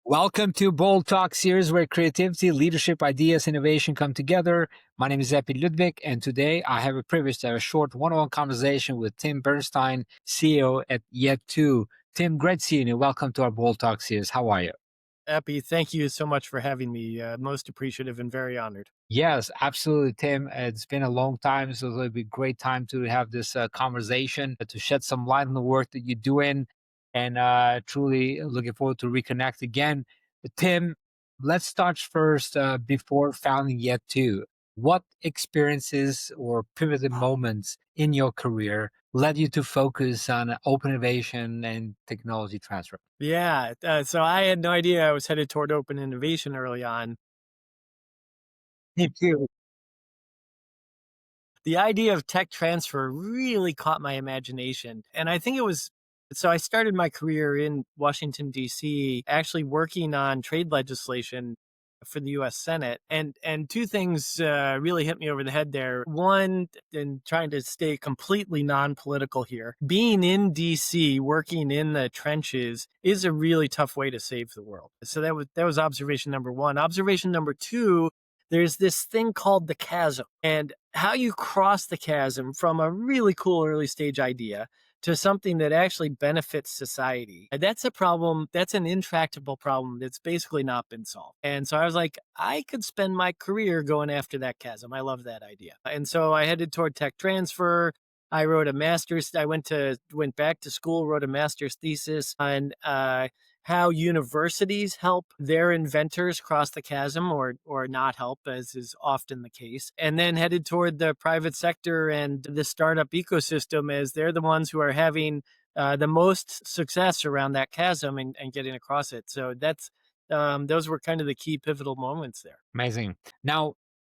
Welcome to Bold Talk series where creativity, leadership, ideas, innovation come together. My name is Epi Ludvik, and today I have a privilege to have a short one-on-one conversation with Tim Bernstein, CEO at Yet2. Tim, great seeing you. Welcome to our Bold Talk series. How are you? Epi, thank you so much for having me. Most appreciative and very honored. Yes, absolutely, Tim. It's been a long time, so it'll be a great time to have this conversation to shed some light on the work that you're doing, and truly looking forward to reconnect again. But Tim, let's start first before founding Yet2. What experiences or pivotal moments in your career led you to focus on open innovation and technology transfer? Yeah, so I had no idea I was headed toward open innovation early on. Me too. The idea of tech transfer really caught my imagination. And I think it was so I started my career in Washington, D.C., actually working on trade legislation for the U.S. Senate. And two things really hit me over the head there. One, in trying to stay completely non-political here, being in D.C., working in the trenches is a really tough way to save the world. So that was observation number one. Observation number two, there's this thing called the chasm, and how you cross the chasm from a really cool early stage idea to something that actually benefits society. And that's a problem. That's an intractable problem that's basically not been solved. And so I was like, I could spend my career going after that chasm. I love that idea. And so I headed toward tech transfer. I wrote a master's. I went back to school, wrote a master's thesis on how universities help their inventors cross the chasm or not help, as is often the case, and then headed toward the private sector and the startup ecosystem, as they're the ones who are having the most success around that chasm and getting across it. So that's those were kind of the key pivotal moments there. Amazing. Now,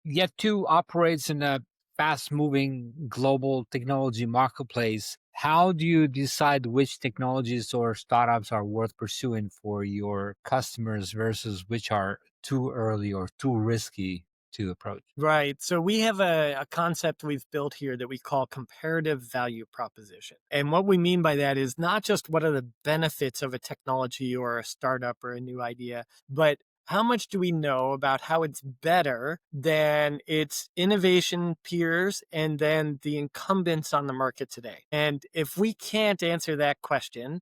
Yet2 operates in a fast moving global technology marketplace. How do you decide which technologies or startups are worth pursuing for your customers versus which are too early or too risky to approach? Right. So we have a concept we've built here that we call comparative value proposition. And what we mean by that is not just what are the benefits of a technology or a startup or a new idea, but how much do we know about how it's better than its innovation peers and then the incumbents on the market today? And if we can't answer that question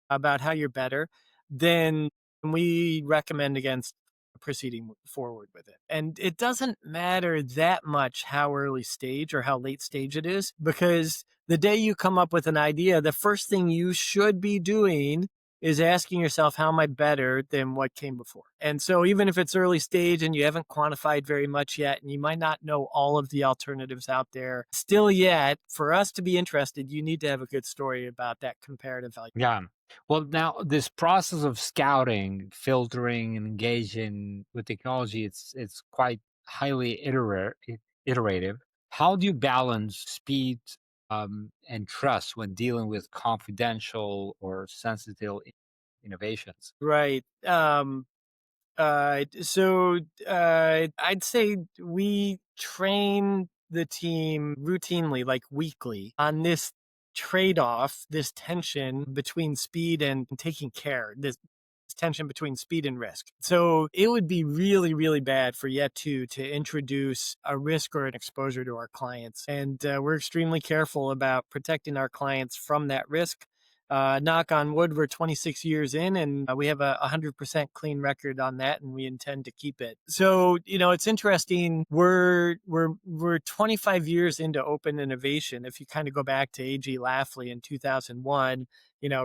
about how you're better, then we recommend against proceeding forward with it. And it doesn't matter that much how early stage or how late stage it is, because the day you come up with an idea, the first thing you should be doing is asking yourself, how am I better than what came before? And so even if it's early stage and you haven't quantified very much yet, and you might not know all of the alternatives out there still yet, for us to be interested, you need to have a good story about that comparative value. Yeah. Well, now this process of scouting, filtering, and engaging with technology, it's quite highly iterative. How do you balance speed and trust when dealing with confidential or sensitive innovations? Right. I'd say we train the team routinely, like weekly, on this trade off, this tension between speed and taking care, this tension between speed and risk. So it would be really, really bad for Yet2 to introduce a risk or an exposure to our clients. And we're extremely careful about protecting our clients from that risk. Knock on wood, we're 26 years in, and we have a 100% clean record on that, and we intend to keep it. So, it's interesting. We're 25 years into open innovation. If you kind of go back to A.G. Lafley in 2001,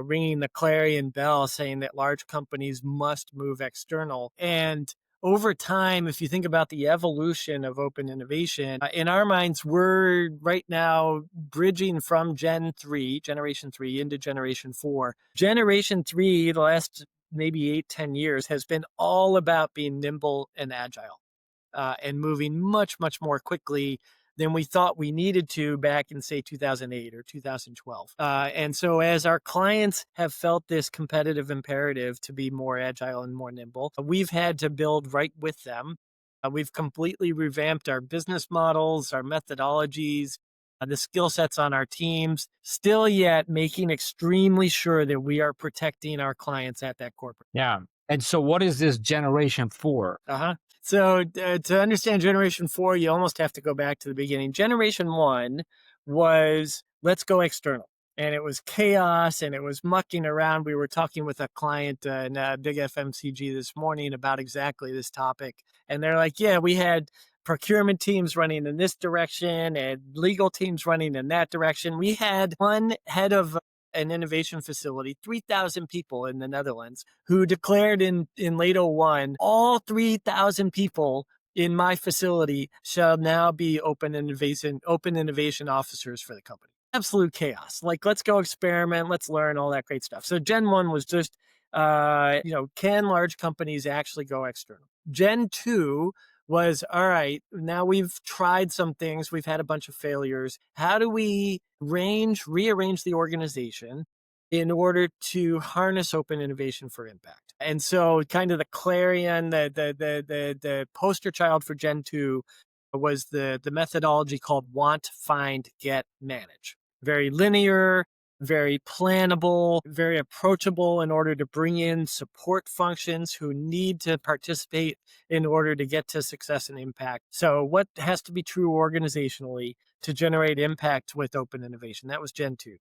ringing the clarion bell saying that large companies must move external. And over time, if you think about the evolution of open innovation, in our minds, we're right now bridging from generation 3 into generation 4. Generation 3, the last maybe 8-10 years, has been all about being nimble and agile and moving much, much more quickly than we thought we needed to back in, say, 2008 or 2012. And so as our clients have felt this competitive imperative to be more agile and more nimble, we've had to build right with them We've completely revamped our business models, our methodologies, the skill sets on our teams, still yet making extremely sure that we are protecting our clients at that corporate. Yeah. And so what is this generation for? Uh-huh. So to understand Generation 4, you almost have to go back to the beginning. Generation 1 was let's go external. And it was chaos and it was mucking around. We were talking with a client in a big FMCG this morning about exactly this topic. And they're like, yeah, we had procurement teams running in this direction and legal teams running in that direction. We had one head of an innovation facility, 3,000 people in the Netherlands, who declared in late '01, all 3,000 people in my facility shall now be open innovation officers for the company. Absolute chaos. Like, let's go experiment, let's learn all that great stuff. So Gen 1 was just, can large companies actually go external? Gen 2 was, all right, now we've tried some things, we've had a bunch of failures. How do we rearrange the organization in order to harness open innovation for impact? And so kind of the clarion, the poster child for Gen 2 was the methodology called want, find, get, manage. Very linear, very plannable, very approachable in order to bring in support functions who need to participate in order to get to success and impact. So what has to be true organizationally to generate impact with open innovation? That was Gen 2.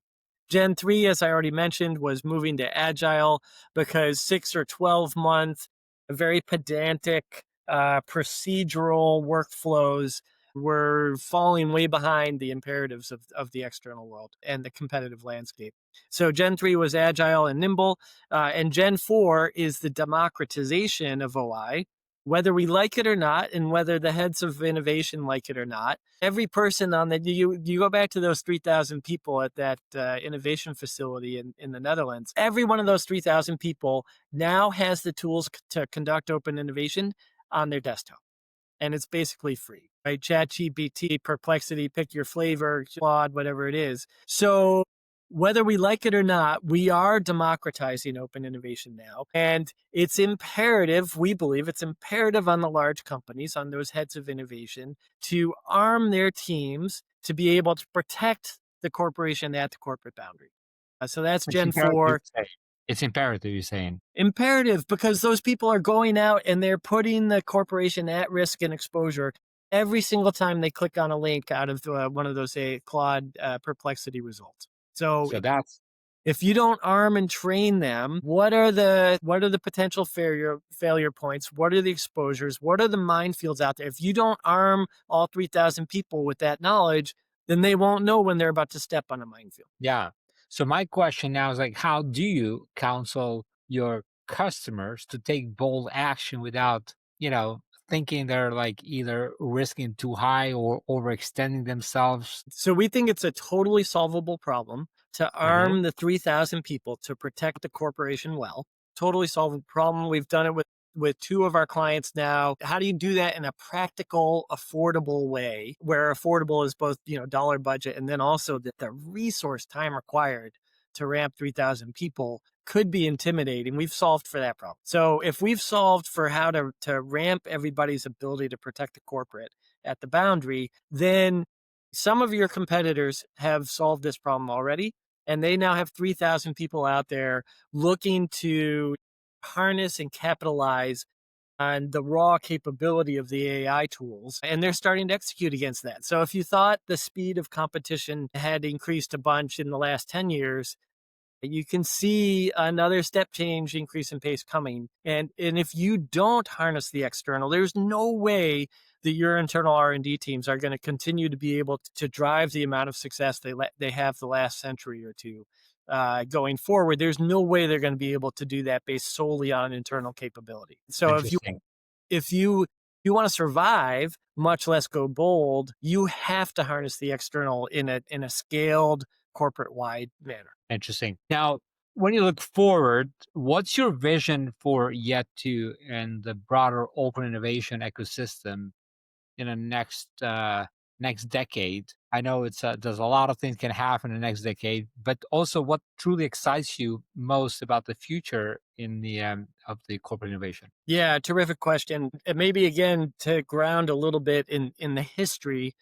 Gen 3, as I already mentioned, was moving to agile because 6 or 12 month, very pedantic, procedural workflows were falling way behind the imperatives of the external world and the competitive landscape. So Gen 3 was agile and nimble, and Gen 4 is the democratization of OI, whether we like it or not, and whether the heads of innovation like it or not. Every person on the, you go back to those 3,000 people at that innovation facility in the Netherlands, every one of those 3,000 people now has the tools to conduct open innovation on their desktop. And it's basically free, right? ChatGPT, Perplexity, pick your flavor, Claude, whatever it is. So whether we like it or not, we are democratizing open innovation now. And it's imperative, we believe it's imperative on the large companies, on those heads of innovation, to arm their teams to be able to protect the corporation at the corporate boundary. So that's It's Gen imperative, 4. it's imperative, you're saying. Imperative, because those people are going out and they're putting the corporation at risk and exposure every single time they click on a link out of one of those, say, Claude Perplexity results. So So that's if you don't arm and train them, what are the potential failure points? What are the exposures? What are the minefields out there? If you don't arm all 3,000 people with that knowledge, then they won't know when they're about to step on a minefield. yeah. So my question now is like, how do you counsel your customers to take bold action without, thinking they're like either risking too high or overextending themselves? So we think it's a totally solvable problem to Uh-huh. arm the 3,000 people to protect the corporation well. Totally solvable problem. We've done it with two of our clients now. How do you do that in a practical, affordable way, where affordable is both, dollar budget, and then also that the resource time required to ramp 3,000 people could be intimidating. We've solved for that problem. So if we've solved for how to ramp everybody's ability to protect the corporate at the boundary, then some of your competitors have solved this problem already, and they now have 3,000 people out there looking to harness and capitalize on the raw capability of the AI tools, and they're starting to execute against that. So if you thought the speed of competition had increased a bunch in the last 10 years, you can see another step change increase in pace coming. And if you don't harness the external, there's no way that your internal R&D teams are going to continue to be able to drive the amount of success they have the last century or two going forward. There's no way they're going to be able to do that based solely on internal capability. So Interesting. if you want to survive, much less go bold, you have to harness the external in a scaled corporate wide manner. Interesting. Now, when you look forward, what's your vision for Yet to and the broader open innovation ecosystem in the next next decade? I know it's there's a lot of things can happen in the next decade, but also what truly excites you most about the future in the of the corporate innovation? Yeah, terrific question. And maybe again to ground a little bit in the history.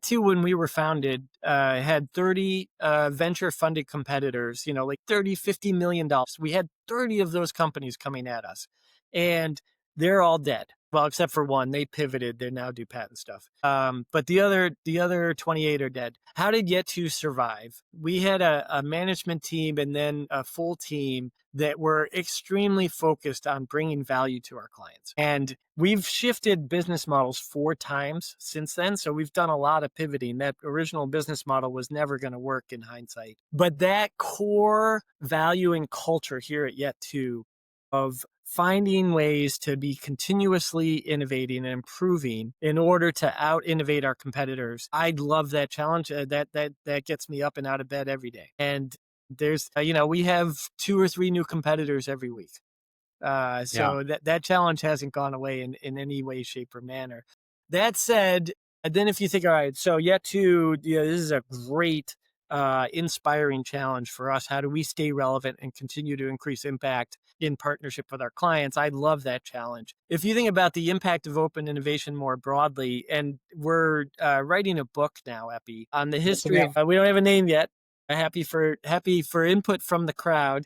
Two, when we were founded, had 30 venture funded competitors, like 30, $50 million. We had 30 of those companies coming at us, and they're all dead. Well, except for one, they pivoted. They now do patent stuff. But the other 28 are dead. How did Yet to survive? We had a management team and then a full team that were extremely focused on bringing value to our clients. And we've shifted business models 4 times since then. So we've done a lot of pivoting. That original business model was never going to work in hindsight. But that core value and culture here at Yet2 of finding ways to be continuously innovating and improving in order to out innovate our competitors. I love that challenge. That gets me up and out of bed every day. And there's, we have 2 or 3 new competitors every week. Yeah. So that challenge hasn't gone away in any way, shape, or manner. That said, then if you think, all right, so Yet2, this is a great, inspiring challenge for us. How do we stay relevant and continue to increase impact in partnership with our clients? I love that challenge. If you think about the impact of open innovation more broadly, and we're writing a book now, Epi, on the What's the history of. name? We don't have a name yet. Happy for input from the crowd.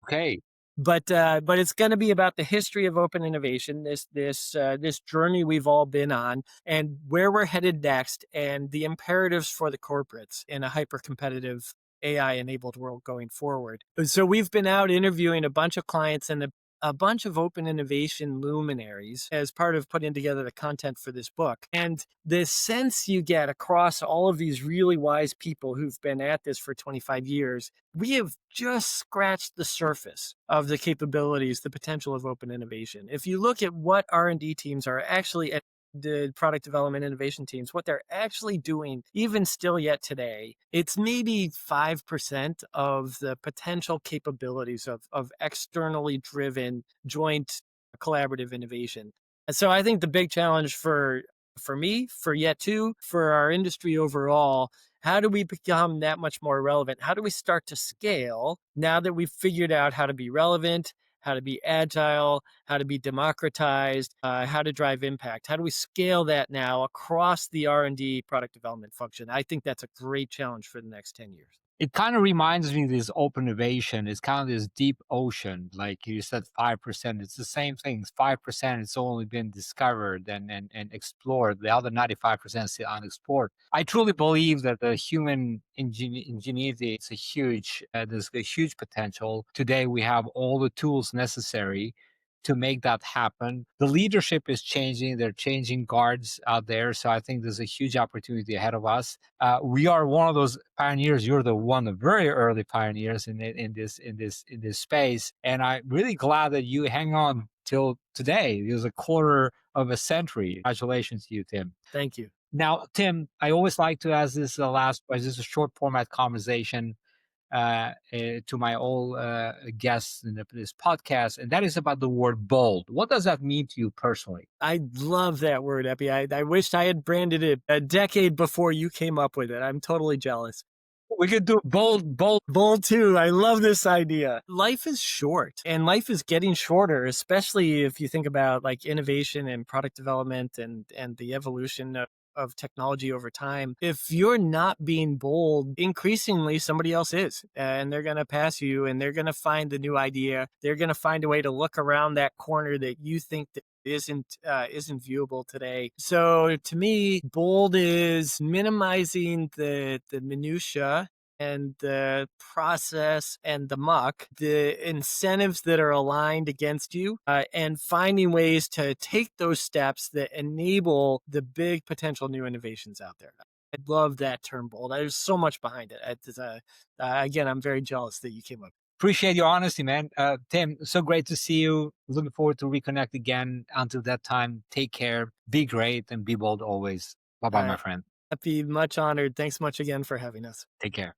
Okay. But it's going to be about the history of open innovation, this journey we've all been on, and where we're headed next, and the imperatives for the corporates in a hyper competitive AI enabled world going forward. So we've been out interviewing a bunch of clients and a bunch of open innovation luminaries as part of putting together the content for this book. And the sense you get across all of these really wise people who've been at this for 25 years, we have just scratched the surface of the capabilities, the potential of open innovation. If you look at what R&D teams are actually at, the product development innovation teams, what they're actually doing, even still yet today, it's maybe 5% of the potential capabilities of externally driven joint collaborative innovation. And so I think the big challenge for me, for Yet2, for our industry overall, how do we become that much more relevant? How do we start to scale now that we've figured out how to be relevant, how to be agile, how to be democratized, how to drive impact? How do we scale that now across the R&D product development function? I think that's a great challenge for the next 10 years. It kind of reminds me of this open innovation. It's kind of this deep ocean, like you said, 5%. It's the same thing. 5%. It's only been discovered and explored. The other 95% is still unexplored. I truly believe that the human ingenuity, it's a huge. There's a huge potential. Today we have all the tools necessary to make that happen. The leadership is changing. They're changing guards out there. So I think there's a huge opportunity ahead of us. We are one of those pioneers. You're the one of the very early pioneers in this space. And I'm really glad that you hang on till today. It was a quarter of a century. Congratulations to you, Tim. Thank you. Now, Tim, I always like to ask this last question. This is a short format conversation to my all guests in this podcast, and that is about the word bold. What does that mean to you personally? I love that word, Epi. I wished I had branded it a decade before you came up with it. I'm totally jealous. We could do bold, bold. Bold too. I love this idea. Life is short and life is getting shorter, especially if you think about like innovation and product development and the evolution of technology over time. If you're not being bold, increasingly somebody else is, and they're going to pass you and they're going to find the new idea. They're going to find a way to look around that corner that you think that isn't viewable today. So to me, bold is minimizing the minutia and the process and the muck, the incentives that are aligned against you, and finding ways to take those steps that enable the big potential new innovations out there. I love that term bold. There's so much behind it. Again, I'm very jealous that you came up. Appreciate your honesty, man. Tim, so great to see you. Looking forward to reconnect again. Until that time, take care, be great, and be bold always. Bye bye, my friend. Happy, much honored. Thanks much again for having us. Take care.